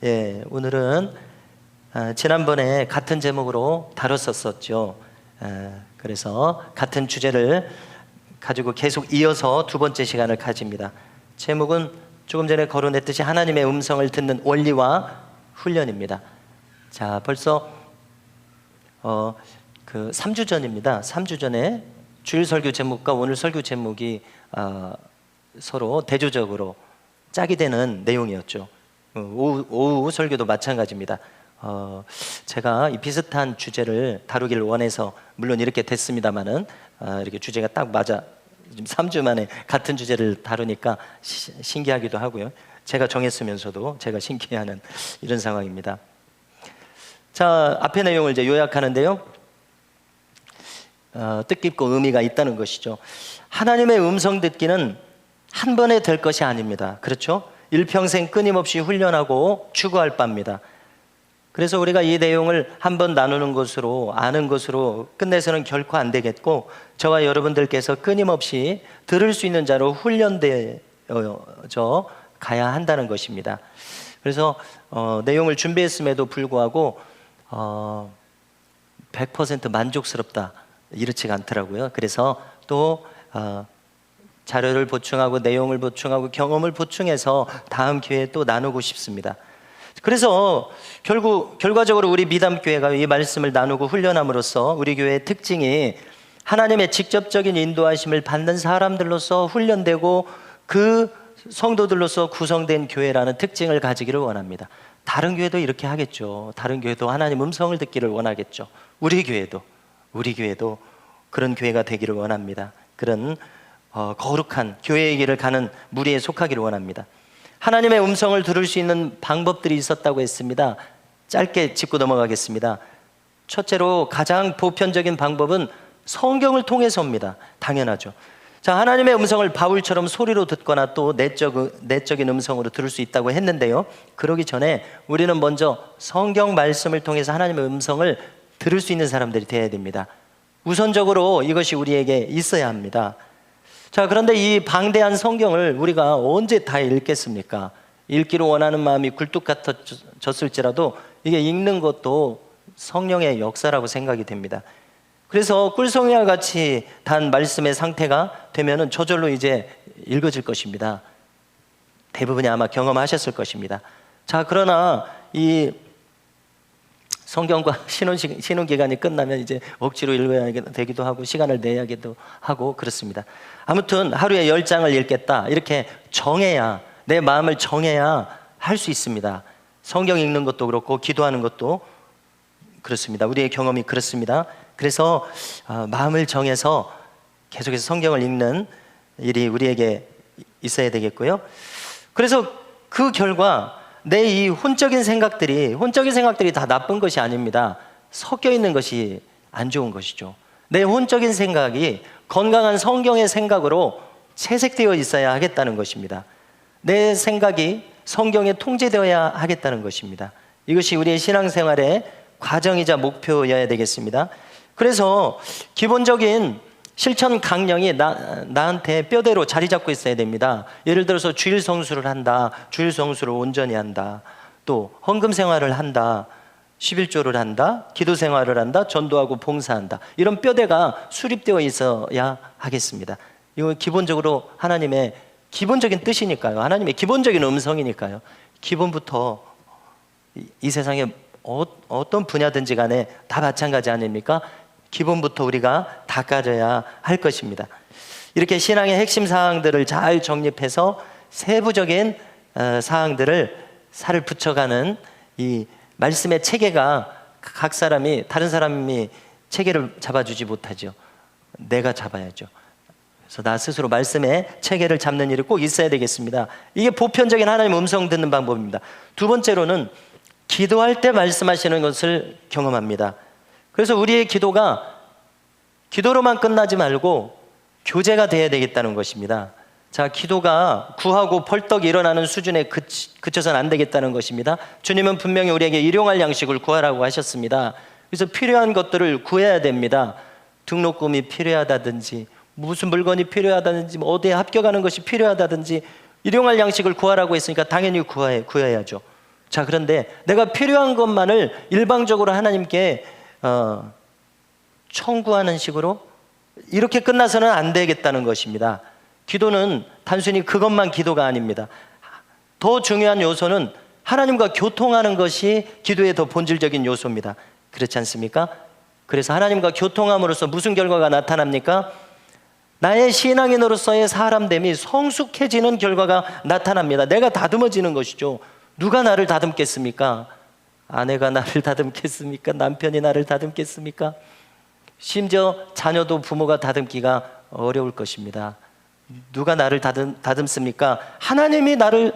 예, 오늘은 지난번에 같은 제목으로 다뤘었죠. 그래서 같은 주제를 가지고 계속 이어서 두 번째 시간을 가집니다. 제목은 조금 전에 거론했듯이 하나님의 음성을 듣는 원리와 훈련입니다. 자, 벌써 그 3주 전입니다. 3주 전에 주일 설교 제목과 오늘 설교 제목이 서로 대조적으로 짝이 되는 내용이었죠. 오후 설교도 마찬가지입니다. 제가 이 비슷한 주제를 다루기를 원해서 물론 이렇게 됐습니다만은 이렇게 주제가 딱 맞아 지금 3주 만에 같은 주제를 다루니까 신기하기도 하고요. 제가 정했으면서도 제가 신기해하는 이런 상황입니다. 자, 앞의 내용을 이제 요약하는데요. 뜻깊고 의미가 있다는 것이죠. 하나님의 음성 듣기는 한 번에 될 것이 아닙니다. 그렇죠? 일평생 끊임없이 훈련하고 추구할 바입니다. 그래서 우리가 이 내용을 한번 나누는 것으로 아는 것으로 끝내서는 결코 안 되겠고, 저와 여러분들께서 끊임없이 들을 수 있는 자로 훈련되어 가야 한다는 것입니다. 그래서 내용을 준비했음에도 불구하고 100% 만족스럽다 이렇지가 않더라고요. 그래서 또 자료를 보충하고 내용을 보충하고 경험을 보충해서 다음 기회에 또 나누고 싶습니다. 그래서 결과적으로 우리 미담교회가 이 말씀을 나누고 훈련함으로써 우리 교회의 특징이 하나님의 직접적인 인도하심을 받는 사람들로서 훈련되고 그 성도들로서 구성된 교회라는 특징을 가지기를 원합니다. 다른 교회도 이렇게 하겠죠. 다른 교회도 하나님 음성을 듣기를 원하겠죠. 우리 교회도 그런 교회가 되기를 원합니다. 그런 거룩한 교회의 길을 가는 무리에 속하기를 원합니다. 하나님의 음성을 들을 수 있는 방법들이 있었다고 했습니다. 짧게 짚고 넘어가겠습니다. 첫째로 가장 보편적인 방법은 성경을 통해서입니다. 당연하죠. 자, 하나님의 음성을 바울처럼 소리로 듣거나 또 내적인 음성으로 들을 수 있다고 했는데요. 그러기 전에 우리는 먼저 성경 말씀을 통해서 하나님의 음성을 들을 수 있는 사람들이 되어야 됩니다. 우선적으로 이것이 우리에게 있어야 합니다. 자, 그런데 이 방대한 성경을 우리가 언제 다 읽겠습니까? 읽기로 원하는 마음이 굴뚝 같아졌을지라도 이게 읽는 것도 성령의 역사라고 생각이 됩니다. 그래서 꿀송이와 같이 단 말씀의 상태가 되면은 저절로 이제 읽어질 것입니다. 대부분이 아마 경험하셨을 것입니다. 자, 그러나 이 성경과 신혼 기간이 끝나면 이제 억지로 읽어야 되기도 하고 시간을 내야기도 하고 그렇습니다. 아무튼 하루에 10장을 읽겠다 이렇게 정해야, 내 마음을 정해야 할 수 있습니다. 성경 읽는 것도 그렇고 기도하는 것도 그렇습니다. 우리의 경험이 그렇습니다. 그래서 마음을 정해서 계속해서 성경을 읽는 일이 우리에게 있어야 되겠고요. 그래서 그 결과 내 이 혼적인 생각들이 다 나쁜 것이 아닙니다. 섞여 있는 것이 안 좋은 것이죠. 내 혼적인 생각이 건강한 성경의 생각으로 채색되어 있어야 하겠다는 것입니다. 내 생각이 성경에 통제되어야 하겠다는 것입니다. 이것이 우리의 신앙생활의 과정이자 목표여야 되겠습니다. 그래서 기본적인 실천 강령이 나한테 뼈대로 자리 잡고 있어야 됩니다. 예를 들어서 주일 성수를 한다, 주일 성수를 온전히 한다, 또 헌금 생활을 한다, 11조를 한다, 기도 생활을 한다, 전도하고 봉사한다, 이런 뼈대가 수립되어 있어야 하겠습니다. 이건 기본적으로 하나님의 기본적인 뜻이니까요. 하나님의 기본적인 음성이니까요. 기본부터 이 세상에 어떤 분야든지 간에 다 마찬가지 아닙니까? 기본부터 우리가 다 가져야 할 것입니다. 이렇게 신앙의 핵심 사항들을 잘 정립해서 세부적인 사항들을 살을 붙여가는 이 말씀의 체계가 각 사람이, 다른 사람이 체계를 잡아주지 못하죠. 내가 잡아야죠. 그래서 나 스스로 말씀의 체계를 잡는 일이 꼭 있어야 되겠습니다. 이게 보편적인 하나님 음성 듣는 방법입니다. 두 번째로는 기도할 때 말씀하시는 것을 경험합니다. 그래서 우리의 기도가 기도로만 끝나지 말고 교제가 되어야 되겠다는 것입니다. 자, 기도가 구하고 벌떡 일어나는 수준에 그쳐서는 안 되겠다는 것입니다. 주님은 분명히 우리에게 일용할 양식을 구하라고 하셨습니다. 그래서 필요한 것들을 구해야 됩니다. 등록금이 필요하다든지 무슨 물건이 필요하다든지 어디에 합격하는 것이 필요하다든지 일용할 양식을 구하라고 했으니까 당연히 구해야죠. 자, 그런데 내가 필요한 것만을 일방적으로 하나님께 청구하는 식으로 이렇게 끝나서는 안 되겠다는 것입니다. 기도는 단순히 그것만 기도가 아닙니다. 더 중요한 요소는 하나님과 교통하는 것이 기도의 더 본질적인 요소입니다. 그렇지 않습니까? 그래서 하나님과 교통함으로써 무슨 결과가 나타납니까? 나의 신앙인으로서의 사람됨이 성숙해지는 결과가 나타납니다. 내가 다듬어지는 것이죠. 누가 나를 다듬겠습니까? 아내가 나를 다듬겠습니까? 남편이 나를 다듬겠습니까? 심지어 자녀도 부모가 다듬기가 어려울 것입니다. 누가 나를 다듬습니까? 하나님이 나를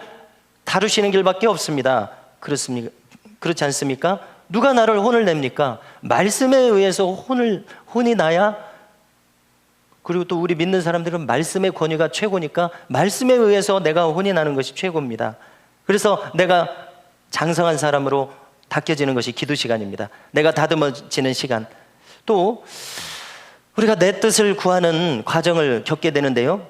다루시는 길밖에 없습니다. 그렇습니까? 그렇지 않습니까? 누가 나를 혼을 냅니까? 말씀에 의해서 혼이 나야. 그리고 또 우리 믿는 사람들은 말씀의 권위가 최고니까 말씀에 의해서 내가 혼이 나는 것이 최고입니다. 그래서 내가 장성한 사람으로 닦여지는 것이 기도 시간입니다. 내가 다듬어지는 시간. 또 우리가 내 뜻을 구하는 과정을 겪게 되는데요,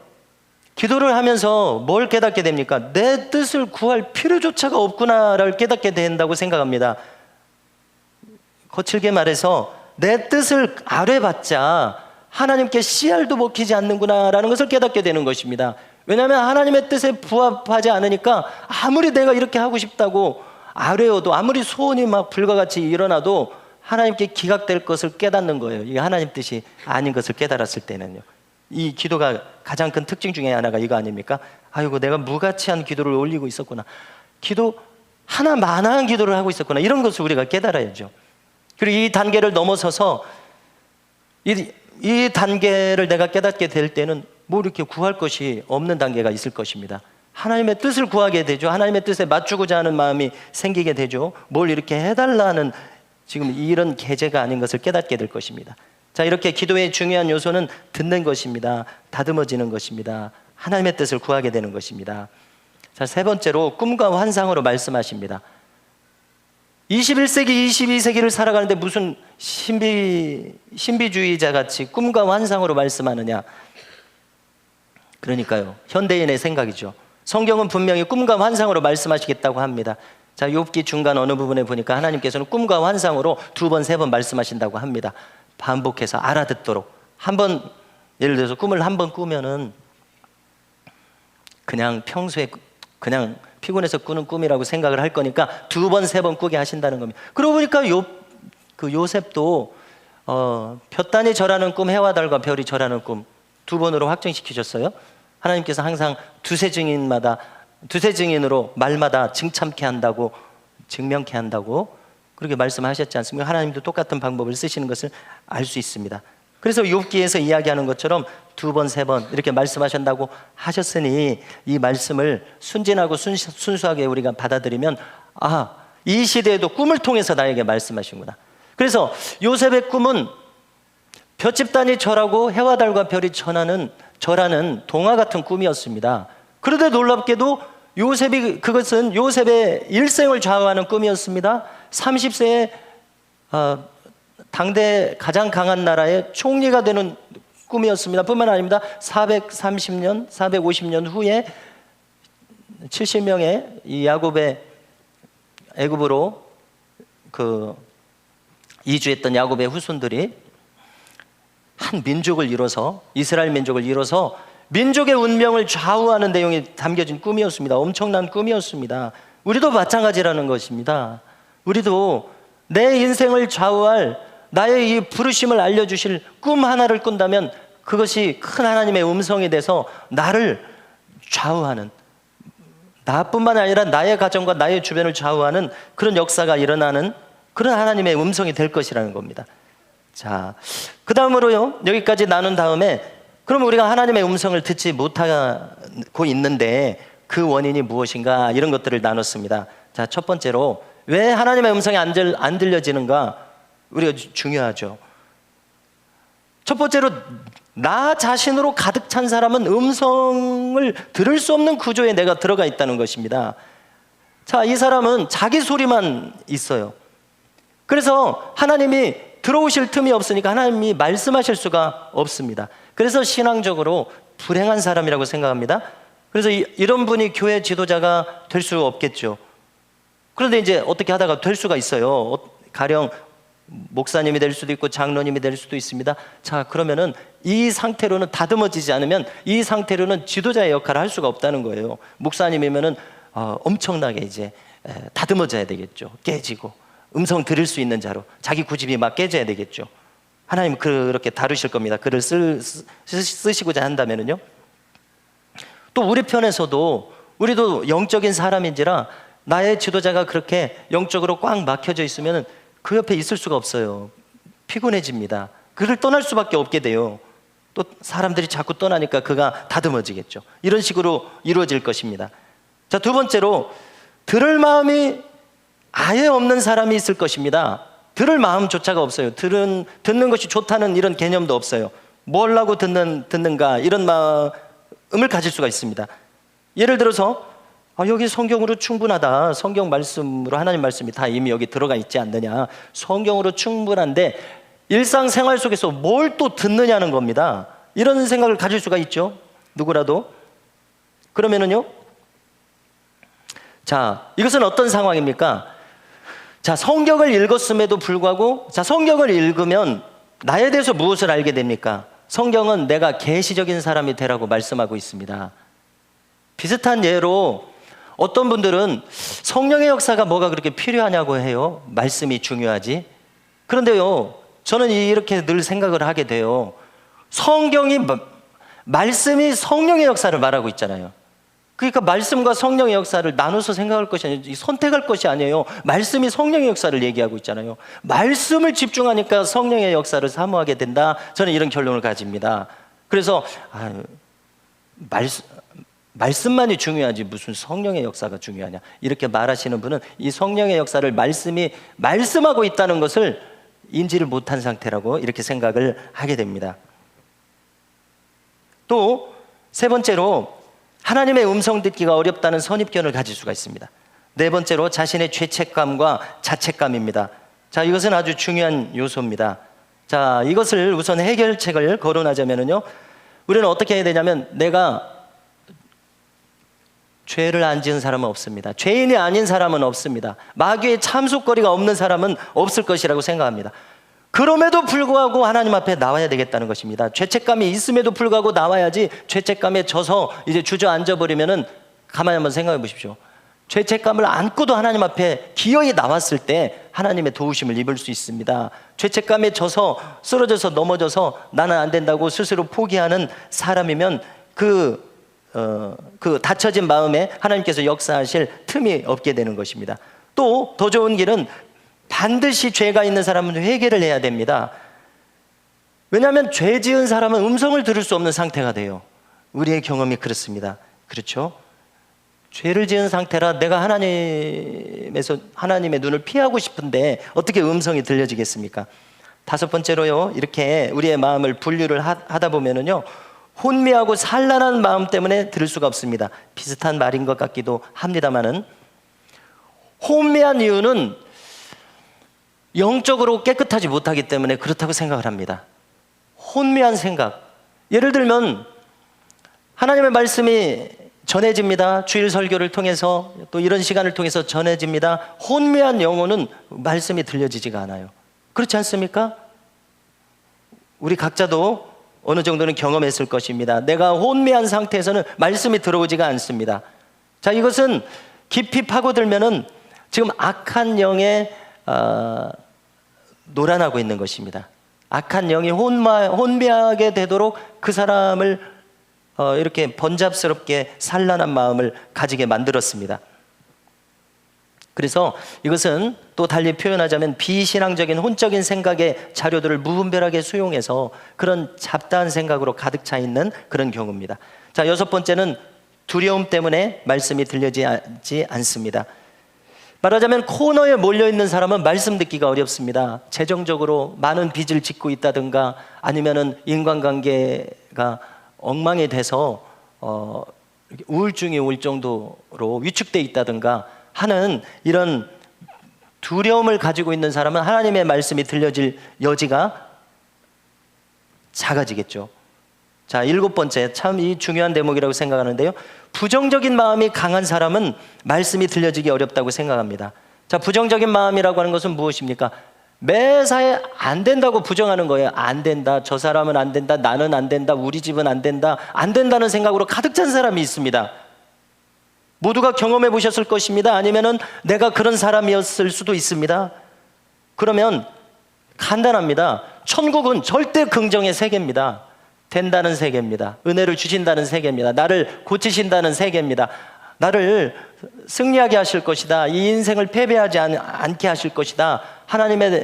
기도를 하면서 뭘 깨닫게 됩니까? 내 뜻을 구할 필요조차가 없구나를 깨닫게 된다고 생각합니다. 거칠게 말해서 내 뜻을 아뢰봤자 하나님께 씨알도 먹히지 않는구나라는 것을 깨닫게 되는 것입니다. 왜냐하면 하나님의 뜻에 부합하지 않으니까 아무리 내가 이렇게 하고 싶다고 아뢰어도, 아무리 소원이 막 불과 같이 일어나도 하나님께 기각될 것을 깨닫는 거예요. 이게 하나님 뜻이 아닌 것을 깨달았을 때는요. 이 기도가 가장 큰 특징 중에 하나가 이거 아닙니까? 아이고, 내가 무가치한 기도를 올리고 있었구나, 기도 하나만한 기도를 하고 있었구나, 이런 것을 우리가 깨달아야죠. 그리고 이 단계를 넘어서서 이 단계를 내가 깨닫게 될 때는 뭐 이렇게 구할 것이 없는 단계가 있을 것입니다. 하나님의 뜻을 구하게 되죠. 하나님의 뜻에 맞추고자 하는 마음이 생기게 되죠. 뭘 이렇게 해달라는 지금 이런 계제가 아닌 것을 깨닫게 될 것입니다. 자, 이렇게 기도의 중요한 요소는 듣는 것입니다. 다듬어지는 것입니다. 하나님의 뜻을 구하게 되는 것입니다. 자, 세 번째로 꿈과 환상으로 말씀하십니다. 21세기, 22세기를 살아가는데 무슨 신비주의자 같이 꿈과 환상으로 말씀하느냐. 그러니까요, 현대인의 생각이죠. 성경은 분명히 꿈과 환상으로 말씀하시겠다고 합니다. 자, 욥기 중간 어느 부분에 보니까 하나님께서는 꿈과 환상으로 2번, 3번 말씀하신다고 합니다. 반복해서 알아듣도록. 한번, 예를 들어서 꿈을 한 번 꾸면은 그냥 평소에 그냥 피곤해서 꾸는 꿈이라고 생각을 할 거니까 2번, 3번 꾸게 하신다는 겁니다. 그러고 보니까 요셉도 볕단이 절하는 꿈, 해와 달과 별이 절하는 꿈 2번으로 확정시키셨어요. 하나님께서 항상 두세 증인으로 말마다 증참케 한다고, 증명케 한다고 그렇게 말씀하셨지 않습니까? 하나님도 똑같은 방법을 쓰시는 것을 알 수 있습니다. 그래서 욥기에서 이야기하는 것처럼 2번, 3번 이렇게 말씀하신다고 하셨으니 이 말씀을 순진하고 순수하게 우리가 받아들이면, 아, 이 시대에도 꿈을 통해서 나에게 말씀하시는구나. 그래서 요셉의 꿈은 볏집단이 절하고 해와 달과 별이 절하는 동화 같은 꿈이었습니다. 그런데 놀랍게도 그것은 요셉의 일생을 좌우하는 꿈이었습니다. 30세에 당대 가장 강한 나라의 총리가 되는 꿈이었습니다. 뿐만 아닙니다. 430년, 450년 후에 70명의 이 야곱의 애굽으로 이주했던 야곱의 후손들이 한 민족을 이뤄서, 이스라엘 민족을 이뤄서 민족의 운명을 좌우하는 내용이 담겨진 꿈이었습니다. 엄청난 꿈이었습니다. 우리도 마찬가지라는 것입니다. 우리도 내 인생을 좌우할 나의 이 부르심을 알려주실 꿈 하나를 꾼다면 그것이 큰 하나님의 음성이 돼서 나를 좌우하는, 나뿐만 아니라 나의 가정과 나의 주변을 좌우하는 그런 역사가 일어나는 그런 하나님의 음성이 될 것이라는 겁니다. 자, 그 다음으로요, 여기까지 나눈 다음에 그럼 우리가 하나님의 음성을 듣지 못하고 있는데 그 원인이 무엇인가, 이런 것들을 나눴습니다. 자, 첫 번째로 왜 하나님의 음성이 안 들려지는가, 우리가 중요하죠. 첫 번째로 나 자신으로 가득 찬 사람은 음성을 들을 수 없는 구조에 내가 들어가 있다는 것입니다. 자, 이 사람은 자기 소리만 있어요. 그래서 하나님이 들어오실 틈이 없으니까 하나님이 말씀하실 수가 없습니다. 그래서 신앙적으로 불행한 사람이라고 생각합니다. 그래서 이런 분이 교회 지도자가 될 수 없겠죠. 그런데 이제 어떻게 하다가 될 수가 있어요. 가령 목사님이 될 수도 있고 장로님이 될 수도 있습니다. 자, 그러면은 이 상태로는 다듬어지지 않으면 이 상태로는 지도자의 역할을 할 수가 없다는 거예요. 목사님이면은 엄청나게 이제 다듬어져야 되겠죠. 깨지고 음성 들을 수 있는 자로 자기 고집이 막 깨져야 되겠죠. 하나님 그렇게 다루실 겁니다. 글을 쓰시고자 한다면은요. 또 우리 편에서도 우리도 영적인 사람인지라 나의 지도자가 그렇게 영적으로 꽉 막혀져 있으면 그 옆에 있을 수가 없어요. 피곤해집니다. 그를 떠날 수밖에 없게 돼요. 또 사람들이 자꾸 떠나니까 그가 다듬어지겠죠. 이런 식으로 이루어질 것입니다. 자, 두 번째로 들을 마음이 아예 없는 사람이 있을 것입니다. 들을 마음조차가 없어요. 듣는 것이 좋다는 이런 개념도 없어요. 뭐라고 듣는가 이런 마음을 가질 수가 있습니다. 예를 들어서 여기 성경으로 충분하다. 성경 말씀으로 하나님 말씀이 다 이미 여기 들어가 있지 않느냐. 성경으로 충분한데 일상생활 속에서 뭘 또 듣느냐는 겁니다. 이런 생각을 가질 수가 있죠. 누구라도. 그러면은요. 자, 이것은 어떤 상황입니까? 자, 성경을 읽었음에도 불구하고 자, 성경을 읽으면 나에 대해서 무엇을 알게 됩니까? 성경은 내가 계시적인 사람이 되라고 말씀하고 있습니다. 비슷한 예로 어떤 분들은 성령의 역사가 뭐가 그렇게 필요하냐고 해요. 말씀이 중요하지. 그런데요, 저는 이렇게 늘 생각을 하게 돼요. 말씀이 성령의 역사를 말하고 있잖아요. 그러니까 말씀과 성령의 역사를 나눠서 생각할 것이 아니에요. 선택할 것이 아니에요. 말씀이 성령의 역사를 얘기하고 있잖아요. 말씀을 집중하니까 성령의 역사를 사모하게 된다. 저는 이런 결론을 가집니다. 그래서 말씀만이 중요하지 무슨 성령의 역사가 중요하냐 이렇게 말하시는 분은 이 성령의 역사를 말씀이 말씀하고 있다는 것을 인지를 못한 상태라고 이렇게 생각을 하게 됩니다. 또 세 번째로 하나님의 음성 듣기가 어렵다는 선입견을 가질 수가 있습니다. 네 번째로 자신의 죄책감과 자책감입니다. 자, 이것은 아주 중요한 요소입니다. 자, 이것을 우선 해결책을 거론하자면요, 우리는 어떻게 해야 되냐면 내가 죄를 안 지은 사람은 없습니다. 죄인이 아닌 사람은 없습니다. 마귀의 참속거리가 없는 사람은 없을 것이라고 생각합니다. 그럼에도 불구하고 하나님 앞에 나와야 되겠다는 것입니다. 죄책감이 있음에도 불구하고 나와야지 죄책감에 져서 이제 주저앉아 버리면은 가만히 한번 생각해 보십시오. 죄책감을 안고도 하나님 앞에 기어이 나왔을 때 하나님의 도우심을 입을 수 있습니다. 죄책감에 져서 쓰러져서 넘어져서 나는 안 된다고 스스로 포기하는 사람이면 그 닫혀진 마음에 하나님께서 역사하실 틈이 없게 되는 것입니다. 또 더 좋은 길은 반드시 죄가 있는 사람은 회개를 해야 됩니다. 왜냐하면 죄 지은 사람은 음성을 들을 수 없는 상태가 돼요. 우리의 경험이 그렇습니다. 그렇죠? 죄를 지은 상태라 내가 하나님의 눈을 피하고 싶은데 어떻게 음성이 들려지겠습니까? 다섯 번째로요, 이렇게 우리의 마음을 분류를 하다 보면은요, 혼미하고 산란한 마음 때문에 들을 수가 없습니다. 비슷한 말인 것 같기도 합니다만은, 혼미한 이유는 영적으로 깨끗하지 못하기 때문에 그렇다고 생각을 합니다. 혼미한 생각. 예를 들면 하나님의 말씀이 전해집니다. 주일 설교를 통해서 또 이런 시간을 통해서 전해집니다. 혼미한 영혼은 말씀이 들려지지가 않아요. 그렇지 않습니까? 우리 각자도 어느 정도는 경험했을 것입니다. 내가 혼미한 상태에서는 말씀이 들어오지가 않습니다. 자, 이것은 깊이 파고들면은 지금 악한 영의 노란하고 있는 것입니다. 악한 영이 혼미하게 되도록 그 사람을 이렇게 번잡스럽게 산란한 마음을 가지게 만들었습니다. 그래서 이것은 또 달리 표현하자면 비신앙적인 혼적인 생각의 자료들을 무분별하게 수용해서 그런 잡다한 생각으로 가득 차 있는 그런 경우입니다. 자, 여섯 번째는 두려움 때문에 말씀이 들려지지 않습니다. 말하자면 코너에 몰려있는 사람은 말씀 듣기가 어렵습니다. 재정적으로 많은 빚을 짓고 있다든가 아니면은 인간관계가 엉망이 돼서 우울증이 올 정도로 위축돼 있다든가 하는 이런 두려움을 가지고 있는 사람은 하나님의 말씀이 들려질 여지가 작아지겠죠. 자, 일곱 번째, 참 이 중요한 대목이라고 생각하는데요, 부정적인 마음이 강한 사람은 말씀이 들려지기 어렵다고 생각합니다. 자, 부정적인 마음이라고 하는 것은 무엇입니까? 매사에 안 된다고 부정하는 거예요. 안 된다, 저 사람은 안 된다, 나는 안 된다, 우리 집은 안 된다, 안 된다는 생각으로 가득 찬 사람이 있습니다. 모두가 경험해 보셨을 것입니다. 아니면은 내가 그런 사람이었을 수도 있습니다. 그러면 간단합니다. 천국은 절대 긍정의 세계입니다. 된다는 세계입니다. 은혜를 주신다는 세계입니다. 나를 고치신다는 세계입니다. 나를 승리하게 하실 것이다. 이 인생을 패배하지 않게 하실 것이다.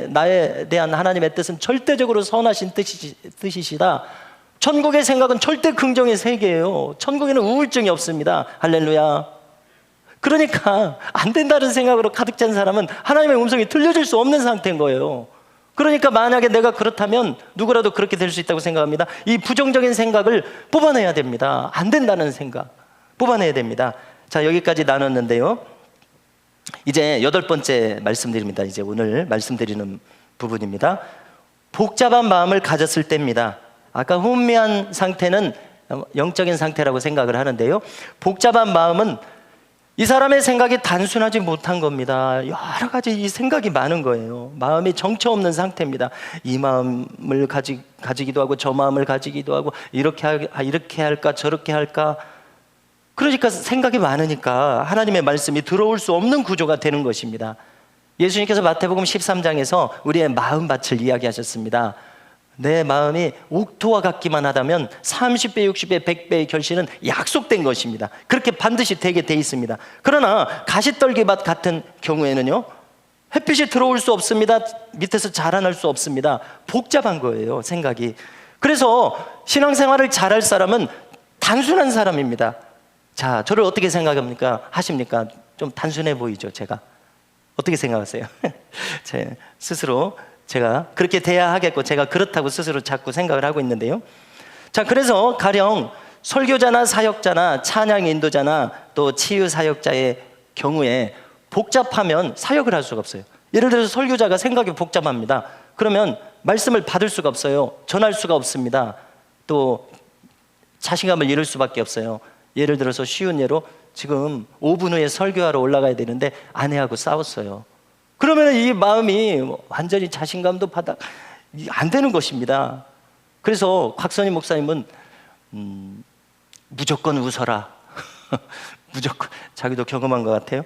나에 대한 하나님의 뜻은 절대적으로 선하신 뜻이시다. 천국의 생각은 절대 긍정의 세계예요. 천국에는 우울증이 없습니다. 할렐루야. 그러니까 안 된다는 생각으로 가득 찬 사람은 하나님의 음성이 들려줄 수 없는 상태인 거예요. 그러니까 만약에 내가 그렇다면 누구라도 그렇게 될 수 있다고 생각합니다. 이 부정적인 생각을 뽑아내야 됩니다. 안 된다는 생각 뽑아내야 됩니다. 자, 여기까지 나눴는데요. 이제 8번째 말씀드립니다. 이제 오늘 말씀드리는 부분입니다. 복잡한 마음을 가졌을 때입니다. 아까 혼미한 상태는 영적인 상태라고 생각을 하는데요. 복잡한 마음은 이 사람의 생각이 단순하지 못한 겁니다. 여러 가지 이 생각이 많은 거예요. 마음이 정처 없는 상태입니다. 이 마음을 가지기도 하고 저 마음을 가지기도 하고 이렇게 할까 저렇게 할까. 그러니까 생각이 많으니까 하나님의 말씀이 들어올 수 없는 구조가 되는 것입니다. 예수님께서 마태복음 13장에서 우리의 마음밭을 이야기하셨습니다. 내 마음이 옥토와 같기만 하다면 30배, 60배, 100배의 결실은 약속된 것입니다. 그렇게 반드시 되게 돼 있습니다. 그러나 가시떨기밭 같은 경우에는요, 햇빛이 들어올 수 없습니다. 밑에서 자라날 수 없습니다. 복잡한 거예요, 생각이. 그래서 신앙생활을 잘할 사람은 단순한 사람입니다. 자, 저를 어떻게 생각합니까? 하십니까? 좀 단순해 보이죠, 제가? 어떻게 생각하세요? 제 스스로 제가 그렇게 돼야 하겠고 제가 그렇다고 스스로 자꾸 생각을 하고 있는데요. 자, 그래서 가령 설교자나 사역자나 찬양 인도자나 또 치유 사역자의 경우에 복잡하면 사역을 할 수가 없어요. 예를 들어서 설교자가 생각이 복잡합니다. 그러면 말씀을 받을 수가 없어요. 전할 수가 없습니다. 또 자신감을 잃을 수밖에 없어요. 예를 들어서 쉬운 예로 지금 5분 후에 설교하러 올라가야 되는데 아내하고 싸웠어요. 그러면 이 마음이 완전히 자신감도 안 되는 것입니다. 그래서 곽선희 목사님은 무조건 웃어라. 무조건, 자기도 경험한 것 같아요.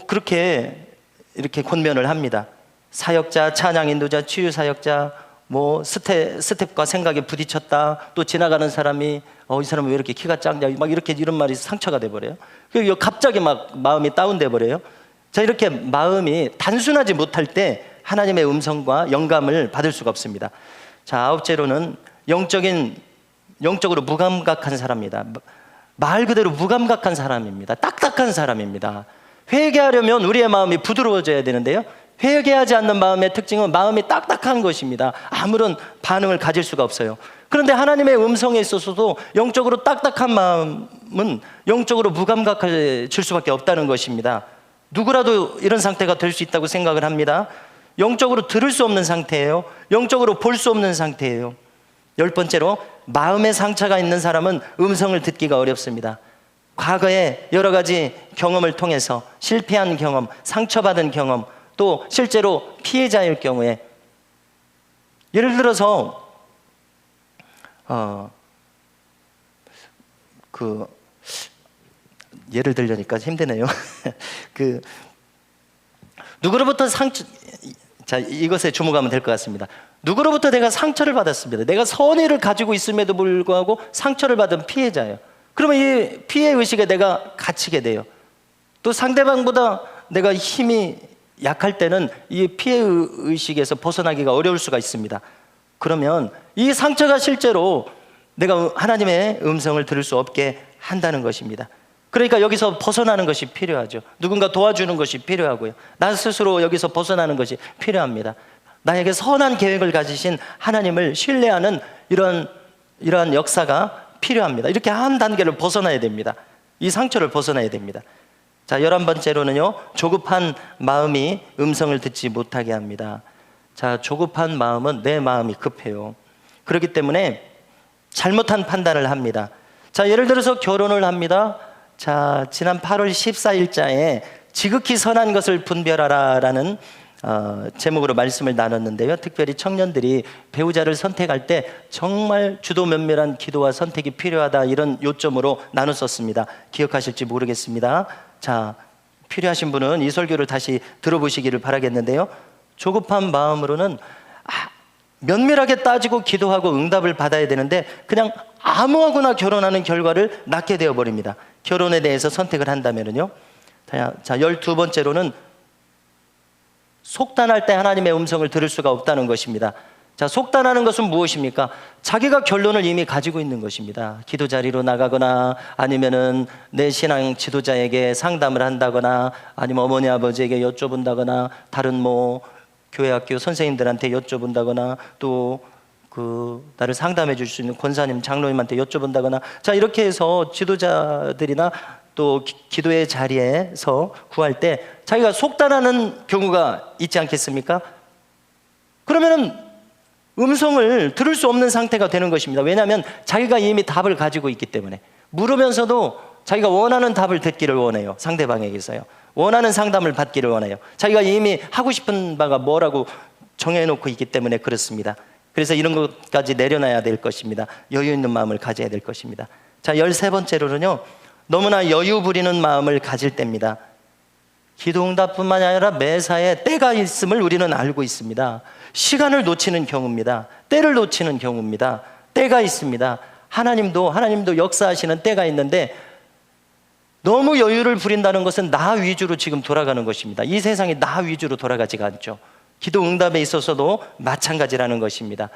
그렇게 이렇게 권면을 합니다. 사역자, 찬양 인도자, 치유 사역자, 뭐 스텝과 생각에 부딪혔다. 또 지나가는 사람이 이 사람은 왜 이렇게 키가 작냐, 막 이런 말이 상처가 돼버려요. 그리고 갑자기 막 마음이 다운돼 버려요. 자, 이렇게 마음이 단순하지 못할 때 하나님의 음성과 영감을 받을 수가 없습니다. 자, 9째로는 영적으로 무감각한 사람입니다. 말 그대로 무감각한 사람입니다. 딱딱한 사람입니다. 회개하려면 우리의 마음이 부드러워져야 되는데요, 회개하지 않는 마음의 특징은 마음이 딱딱한 것입니다. 아무런 반응을 가질 수가 없어요. 그런데 하나님의 음성에 있어서도 영적으로 딱딱한 마음은 영적으로 무감각해질 수밖에 없다는 것입니다. 누구라도 이런 상태가 될 수 있다고 생각을 합니다. 영적으로 들을 수 없는 상태예요. 영적으로 볼 수 없는 상태예요. 10번째로 마음의 상처가 있는 사람은 음성을 듣기가 어렵습니다. 과거에 여러 가지 경험을 통해서 실패한 경험, 상처받은 경험, 또 실제로 피해자일 경우에, 예를 들어서 예를 들려니까 힘드네요. 누구로부터 자, 이것에 주목하면 될 것 같습니다. 누구로부터 내가 상처를 받았습니다. 내가 선의를 가지고 있음에도 불구하고 상처를 받은 피해자예요. 그러면 이 피해 의식에 내가 갇히게 돼요. 또 상대방보다 내가 힘이 약할 때는 이 피해 의식에서 벗어나기가 어려울 수가 있습니다. 그러면 이 상처가 실제로 내가 하나님의 음성을 들을 수 없게 한다는 것입니다. 그러니까 여기서 벗어나는 것이 필요하죠. 누군가 도와주는 것이 필요하고요. 나 스스로 여기서 벗어나는 것이 필요합니다. 나에게 선한 계획을 가지신 하나님을 신뢰하는 이러한 역사가 필요합니다. 이렇게 한 단계를 벗어나야 됩니다. 이 상처를 벗어나야 됩니다. 자, 11번째로는요, 조급한 마음이 음성을 듣지 못하게 합니다. 자, 조급한 마음은 내 마음이 급해요. 그렇기 때문에 잘못한 판단을 합니다. 자, 예를 들어서 결혼을 합니다. 자, 지난 8월 14일자에 지극히 선한 것을 분별하라라는 제목으로 말씀을 나눴는데요. 특별히 청년들이 배우자를 선택할 때 정말 주도 면밀한 기도와 선택이 필요하다, 이런 요점으로 나눴었습니다. 기억하실지 모르겠습니다. 자, 필요하신 분은 이 설교를 다시 들어보시기를 바라겠는데요. 조급한 마음으로는 면밀하게 따지고 기도하고 응답을 받아야 되는데 그냥 아무하고나 결혼하는 결과를 낳게 되어버립니다. 결혼에 대해서 선택을 한다면요. 자, 12번째로는 속단할 때 하나님의 음성을 들을 수가 없다는 것입니다. 자, 속단하는 것은 무엇입니까? 자기가 결론을 이미 가지고 있는 것입니다. 기도 자리로 나가거나 아니면은 내 신앙 지도자에게 상담을 한다거나 아니면 어머니 아버지에게 여쭤본다거나 다른 교회 학교 선생님들한테 여쭤본다거나 또 나를 상담해 줄 수 있는 권사님 장로님한테 여쭤본다거나, 자, 이렇게 해서 지도자들이나 또 기도의 자리에서 구할 때 자기가 속단하는 경우가 있지 않겠습니까? 그러면은 음성을 들을 수 없는 상태가 되는 것입니다. 왜냐하면 자기가 이미 답을 가지고 있기 때문에. 물으면서도 자기가 원하는 답을 듣기를 원해요. 상대방에게서요. 원하는 상담을 받기를 원해요. 자기가 이미 하고 싶은 바가 뭐라고 정해놓고 있기 때문에 그렇습니다. 그래서 이런 것까지 내려놔야 될 것입니다. 여유 있는 마음을 가져야 될 것입니다. 자, 13번째로는요, 너무나 여유 부리는 마음을 가질 때입니다. 기도응답뿐만 아니라 매사에 때가 있음을 우리는 알고 있습니다. 시간을 놓치는 경우입니다. 때를 놓치는 경우입니다. 때가 있습니다. 하나님도 역사하시는 때가 있는데 너무 여유를 부린다는 것은 나 위주로 지금 돌아가는 것입니다. 이 세상이 나 위주로 돌아가지가 않죠. 기도 응답에 있어서도 마찬가지라는 것입니다.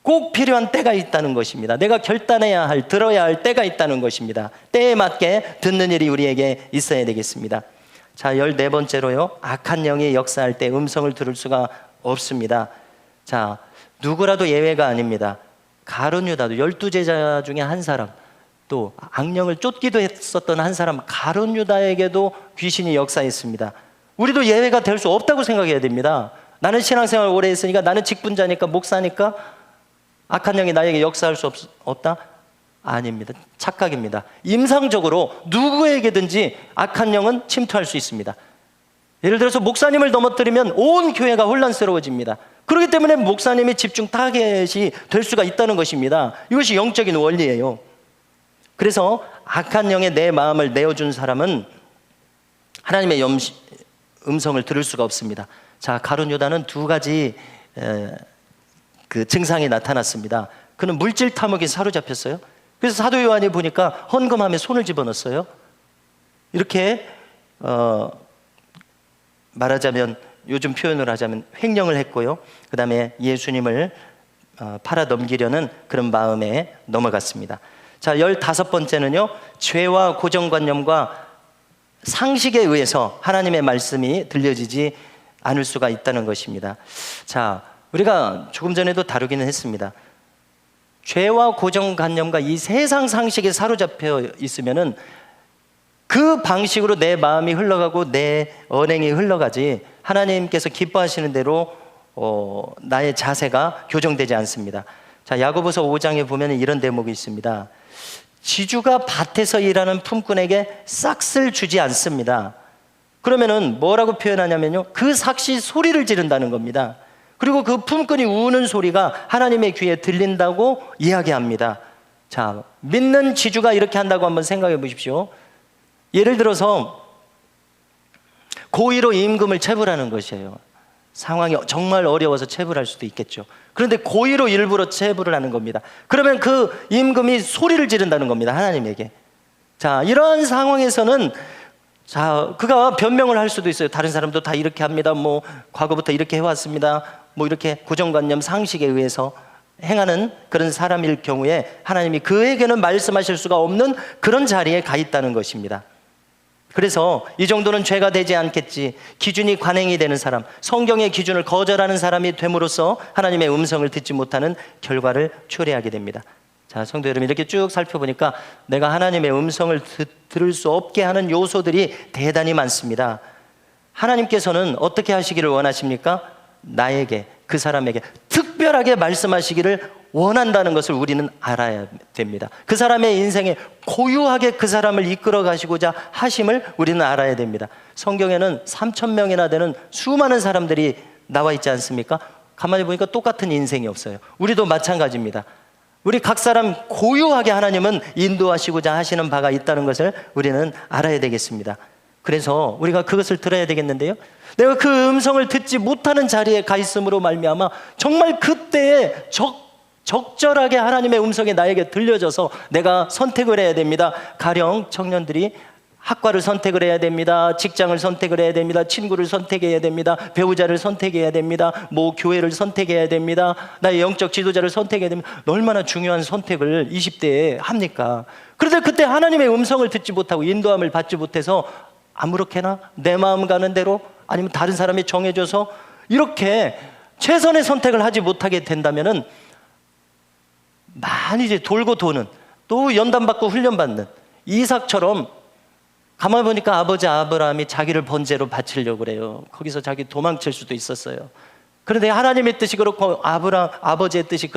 꼭 필요한 때가 있다는 것입니다. 내가 결단해야 할, 들어야 할 때가 있다는 것입니다. 때에 맞게 듣는 일이 우리에게 있어야 되겠습니다. 자, 14번째로요, 악한 영이 역사할 때 음성을 들을 수가 없습니다. 자, 누구라도 예외가 아닙니다. 가룟 유다도 12제자 중에 한 사람, 또 악령을 쫓기도 했었던 한 사람 가룟 유다에게도 귀신이 역사했습니다. 우리도 예외가 될 수 없다고 생각해야 됩니다. 나는 신앙생활 오래 했으니까, 나는 직분자니까, 목사니까 악한 영이 나에게 역사할 수 없다? 아닙니다. 착각입니다. 임상적으로 누구에게든지 악한 영은 침투할 수 있습니다. 예를 들어서 목사님을 넘어뜨리면 온 교회가 혼란스러워집니다. 그렇기 때문에 목사님이 집중 타겟이 될 수가 있다는 것입니다. 이것이 영적인 원리예요. 그래서 악한 영에 내 마음을 내어준 사람은 하나님의 음성을 들을 수가 없습니다. 자, 가룟 유다는 두 가지 증상이 나타났습니다. 그는 물질 탐욕에 사로잡혔어요. 그래서 사도 요한이 보니까 헌금함에 손을 집어넣었어요. 이렇게 말하자면, 요즘 표현을 하자면 횡령을 했고요. 그 다음에 예수님을 팔아 넘기려는 그런 마음에 넘어갔습니다. 자, 15번째는요, 죄와 고정관념과 상식에 의해서 하나님의 말씀이 들려지지 않을 수가 있다는 것입니다. 자, 우리가 조금 전에도 다루기는 했습니다. 죄와 고정관념과 이 세상 상식에 사로잡혀 있으면은 그 방식으로 내 마음이 흘러가고 내 언행이 흘러가지 하나님께서 기뻐하시는 대로 나의 자세가 교정되지 않습니다. 자, 야고보서 5장에 보면 이런 대목이 있습니다. 지주가 밭에서 일하는 품꾼에게 싹을 주지 않습니다. 그러면은 뭐라고 표현하냐면요, 그 삭시 소리를 지른다는 겁니다. 그리고 그 품꾼이 우는 소리가 하나님의 귀에 들린다고 이야기합니다. 자, 믿는 지주가 이렇게 한다고 한번 생각해 보십시오. 예를 들어서 고의로 임금을 체불하는 것이에요. 상황이 정말 어려워서 체불할 수도 있겠죠. 그런데 고의로 일부러 체불을 하는 겁니다. 그러면 그 임금이 소리를 지른다는 겁니다, 하나님에게. 자, 이러한 상황에서는 자, 그가 변명을 할 수도 있어요. 다른 사람도 다 이렇게 합니다. 과거부터 이렇게 해왔습니다. 이렇게 고정관념 상식에 의해서 행하는 그런 사람일 경우에 하나님이 그에게는 말씀하실 수가 없는 그런 자리에 가 있다는 것입니다. 그래서 이 정도는 죄가 되지 않겠지, 기준이 관행이 되는 사람, 성경의 기준을 거절하는 사람이 됨으로써 하나님의 음성을 듣지 못하는 결과를 초래하게 됩니다. 자, 성도 여러분, 이렇게 쭉 살펴보니까 내가 하나님의 음성을 들을 수 없게 하는 요소들이 대단히 많습니다. 하나님께서는 어떻게 하시기를 원하십니까? 나에게, 그 사람에게 특별하게 말씀하시기를 원한다는 것을 우리는 알아야 됩니다. 그 사람의 인생에 고유하게 그 사람을 이끌어 가시고자 하심을 우리는 알아야 됩니다. 성경에는 3,000명이나 되는 수많은 사람들이 나와 있지 않습니까? 가만히 보니까 똑같은 인생이 없어요. 우리도 마찬가지입니다. 우리 각 사람 고유하게 하나님은 인도하시고자 하시는 바가 있다는 것을 우리는 알아야 되겠습니다. 그래서 우리가 그것을 들어야 되겠는데요, 내가 그 음성을 듣지 못하는 자리에 가 있음으로 말미암아 정말 그때에 적절하게 하나님의 음성이 나에게 들려져서 내가 선택을 해야 됩니다. 가령 청년들이 학과를 선택을 해야 됩니다. 직장을 선택을 해야 됩니다. 친구를 선택해야 됩니다. 배우자를 선택해야 됩니다. 뭐 교회를 선택해야 됩니다. 나의 영적 지도자를 선택해야 됩니다. 얼마나 중요한 선택을 20대에 합니까? 그런데 그때 하나님의 음성을 듣지 못하고 인도함을 받지 못해서 아무렇게나 내 마음 가는 대로, 아니면 다른 사람이 정해줘서 이렇게 최선의 선택을 하지 못하게 된다면은 많이 이제 돌고 도는, 또 연단받고 훈련받는 이삭처럼, 가만히 보니까 아버지 아브라함이 자기를 번제로 바치려고 그래요. 거기서 자기 도망칠 수도 있었어요. 그런데 하나님의 뜻이 그렇고 아버지의 뜻이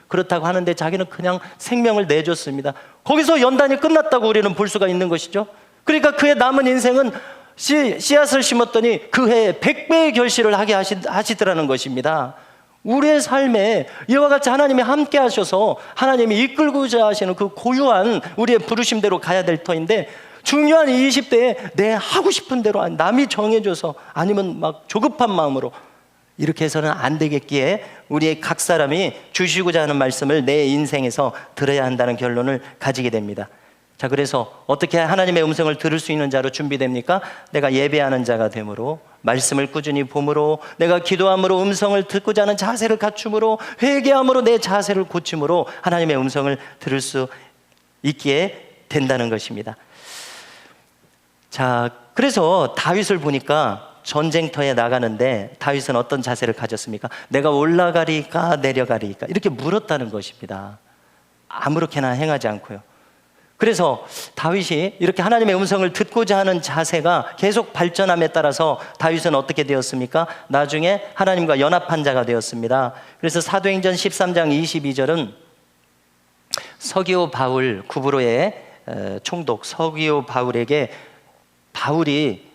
그렇다고 하는데 자기는 그냥 생명을 내줬습니다. 거기서 연단이 끝났다고 우리는 볼 수가 있는 것이죠. 그러니까 그의 남은 인생은 씨앗을 심었더니 그 해에 100배의 결실을 하게 하시더라는 것입니다. 우리의 삶에 이와 같이 하나님이 함께 하셔서 하나님이 이끌고자 하시는 그 고유한 우리의 부르심대로 가야 될 터인데, 중요한 20대에 내 하고 싶은 대로, 남이 정해줘서, 아니면 막 조급한 마음으로 이렇게 해서는 안 되겠기에 우리의 각 사람이 주시고자 하는 말씀을 내 인생에서 들어야 한다는 결론을 가지게 됩니다. 자, 그래서 어떻게 하나님의 음성을 들을 수 있는 자로 준비됩니까? 내가 예배하는 자가 됨으로, 말씀을 꾸준히 봄으로, 내가 기도함으로, 음성을 듣고자 하는 자세를 갖춤으로, 회개함으로 내 자세를 고침으로 하나님의 음성을 들을 수 있게 된다는 것입니다. 자, 그래서 다윗을 보니까 전쟁터에 나가는데 다윗은 어떤 자세를 가졌습니까? 내가 올라가리까 내려가리까 이렇게 물었다는 것입니다. 아무렇게나 행하지 않고요. 그래서 다윗이 이렇게 하나님의 음성을 듣고자 하는 자세가 계속 발전함에 따라서 다윗은 어떻게 되었습니까? 나중에 하나님과 연합한 자가 되었습니다. 그래서 사도행전 13장 22절은 서기오 바울, 구브로의 총독 서기오 바울에게 바울이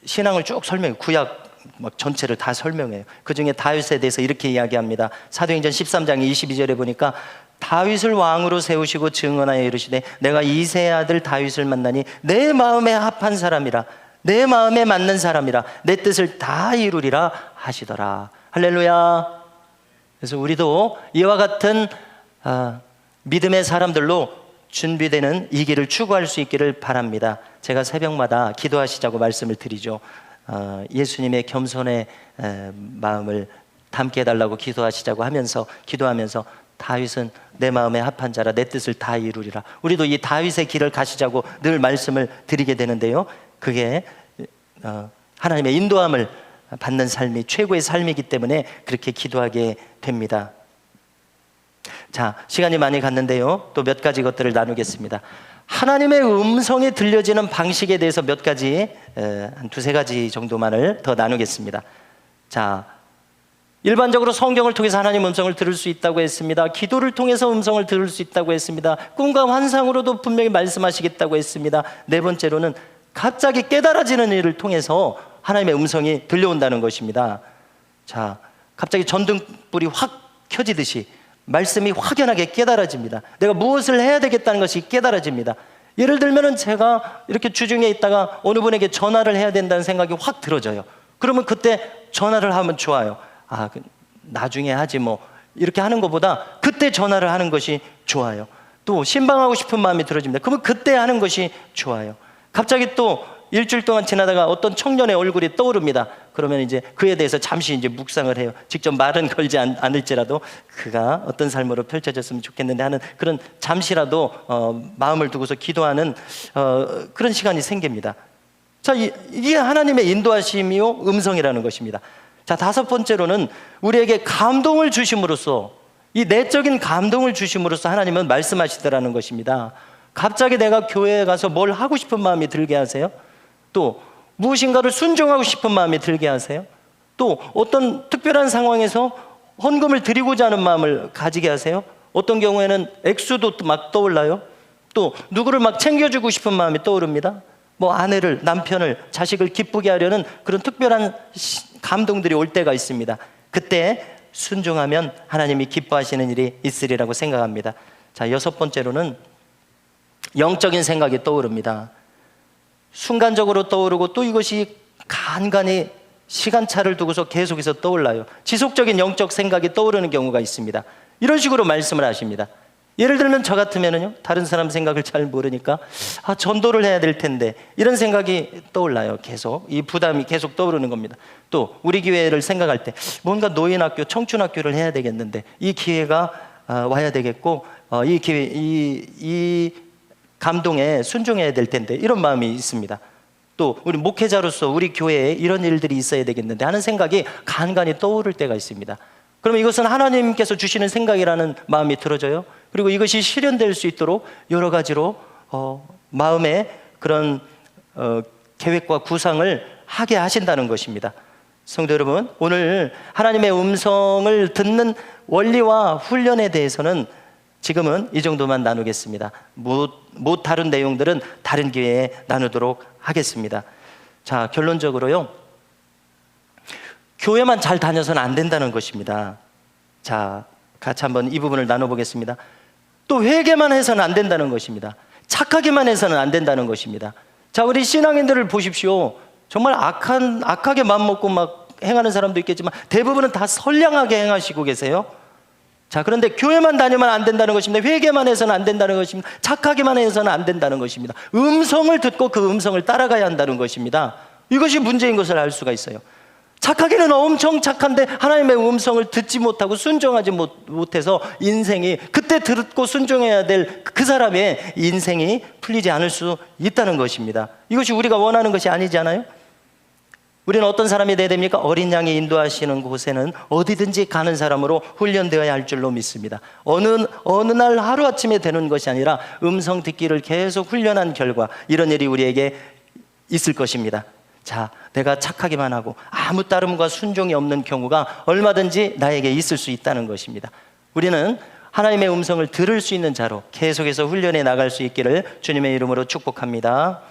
신앙을 쭉 설명해요. 구약 막 전체를 다 설명해요. 그 중에 다윗에 대해서 이렇게 이야기합니다. 사도행전 13장 22절에 보니까 다윗을 왕으로 세우시고 증언하여 이르시되 내가 이새의 아들 다윗을 만나니 내 마음에 합한 사람이라, 내 마음에 맞는 사람이라, 내 뜻을 다 이루리라 하시더라. 할렐루야. 그래서 우리도 이와 같은 믿음의 사람들로 준비되는 이 길을 추구할 수 있기를 바랍니다. 제가 새벽마다 기도하시자고 말씀을 드리죠. 예수님의 겸손의 마음을 담게 해달라고 기도하시자고 하면서, 기도하면서 다윗은 내 마음에 합한 자라, 내 뜻을 다 이루리라. 우리도 이 다윗의 길을 가시자고 늘 말씀을 드리게 되는데요, 그게 하나님의 인도함을 받는 삶이 최고의 삶이기 때문에 그렇게 기도하게 됩니다. 자, 시간이 많이 갔는데요, 또 몇 가지 것들을 나누겠습니다. 하나님의 음성이 들려지는 방식에 대해서 몇 가지, 한 두세 가지 정도만을 더 나누겠습니다. 자, 일반적으로 성경을 통해서 하나님 음성을 들을 수 있다고 했습니다. 기도를 통해서 음성을 들을 수 있다고 했습니다. 꿈과 환상으로도 분명히 말씀하시겠다고 했습니다. 네 번째로는 갑자기 깨달아지는 일을 통해서 하나님의 음성이 들려온다는 것입니다. 자, 갑자기 전등불이 확 켜지듯이 말씀이 확연하게 깨달아집니다. 내가 무엇을 해야 되겠다는 것이 깨달아집니다. 예를 들면 제가 이렇게 주중에 있다가 어느 분에게 전화를 해야 된다는 생각이 확 들어져요. 그러면 그때 전화를 하면 좋아요. 나중에 하지 뭐, 이렇게 하는 것보다 그때 전화를 하는 것이 좋아요. 또 신방하고 싶은 마음이 들어집니다. 그러면 그때 하는 것이 좋아요. 갑자기 또 일주일 동안 지나다가 어떤 청년의 얼굴이 떠오릅니다. 그러면 이제 그에 대해서 잠시 이제 묵상을 해요. 직접 말은 걸지 않을지라도 그가 어떤 삶으로 펼쳐졌으면 좋겠는데 하는 그런 잠시라도 마음을 두고서 기도하는 그런 시간이 생깁니다. 자, 이게 하나님의 인도하심이요 음성이라는 것입니다. 자, 다섯 번째로는 우리에게 감동을 주심으로써, 이 내적인 감동을 주심으로써 하나님은 말씀하시더라는 것입니다. 갑자기 내가 교회에 가서 뭘 하고 싶은 마음이 들게 하세요. 또 무엇인가를 순종하고 싶은 마음이 들게 하세요. 또 어떤 특별한 상황에서 헌금을 드리고자 하는 마음을 가지게 하세요. 어떤 경우에는 액수도 막 떠올라요. 또 누구를 막 챙겨주고 싶은 마음이 떠오릅니다. 뭐 아내를, 남편을, 자식을 기쁘게 하려는 그런 특별한 감동들이 올 때가 있습니다. 그때 순종하면 하나님이 기뻐하시는 일이 있으리라고 생각합니다. 자, 6번째로는 영적인 생각이 떠오릅니다. 순간적으로 떠오르고 또 이것이 간간히 시간차를 두고서 계속해서 떠올라요. 지속적인 영적 생각이 떠오르는 경우가 있습니다. 이런 식으로 말씀을 하십니다. 예를 들면 저 같으면요, 다른 사람 생각을 잘 모르니까 전도를 해야 될 텐데 이런 생각이 떠올라요. 계속 이 부담이 계속 떠오르는 겁니다. 또 우리 교회를 생각할 때 뭔가 노인학교, 청춘학교를 해야 되겠는데 이 기회가 와야 되겠고 이 기회, 이 감동에 순종해야 될 텐데 이런 마음이 있습니다. 또 우리 목회자로서 우리 교회에 이런 일들이 있어야 되겠는데 하는 생각이 간간히 떠오를 때가 있습니다. 그러면 이것은 하나님께서 주시는 생각이라는 마음이 들어져요. 그리고 이것이 실현될 수 있도록 여러 가지로 마음에 그런 계획과 구상을 하게 하신다는 것입니다. 성도 여러분, 오늘 하나님의 음성을 듣는 원리와 훈련에 대해서는 지금은 이 정도만 나누겠습니다. 못 다룬 내용들은 다른 기회에 나누도록 하겠습니다. 자, 결론적으로요, 교회만 잘 다녀서는 안 된다는 것입니다. 자, 같이 한번 이 부분을 나눠보겠습니다. 또 회개만 해서는 안 된다는 것입니다. 착하기만 해서는 안 된다는 것입니다. 자, 우리 신앙인들을 보십시오. 정말 악하게 마음먹고 막 행하는 사람도 있겠지만 대부분은 다 선량하게 행하시고 계세요. 자, 그런데 교회만 다니면 안 된다는 것입니다. 회개만 해서는 안 된다는 것입니다. 착하기만 해서는 안 된다는 것입니다. 음성을 듣고 그 음성을 따라가야 한다는 것입니다. 이것이 문제인 것을 알 수가 있어요. 착하기는 엄청 착한데 하나님의 음성을 듣지 못하고 순종하지 못해서 인생이, 그때 듣고 순종해야 될 그 사람의 인생이 풀리지 않을 수 있다는 것입니다. 이것이 우리가 원하는 것이 아니잖아요. 우리는 어떤 사람이 되어야 됩니까? 어린 양이 인도하시는 곳에는 어디든지 가는 사람으로 훈련되어야 할 줄로 믿습니다. 어느 날 하루아침에 되는 것이 아니라 음성 듣기를 계속 훈련한 결과 이런 일이 우리에게 있을 것입니다. 자, 내가 착하기만 하고 아무 따름과 순종이 없는 경우가 얼마든지 나에게 있을 수 있다는 것입니다. 우리는 하나님의 음성을 들을 수 있는 자로 계속해서 훈련해 나갈 수 있기를 주님의 이름으로 축복합니다.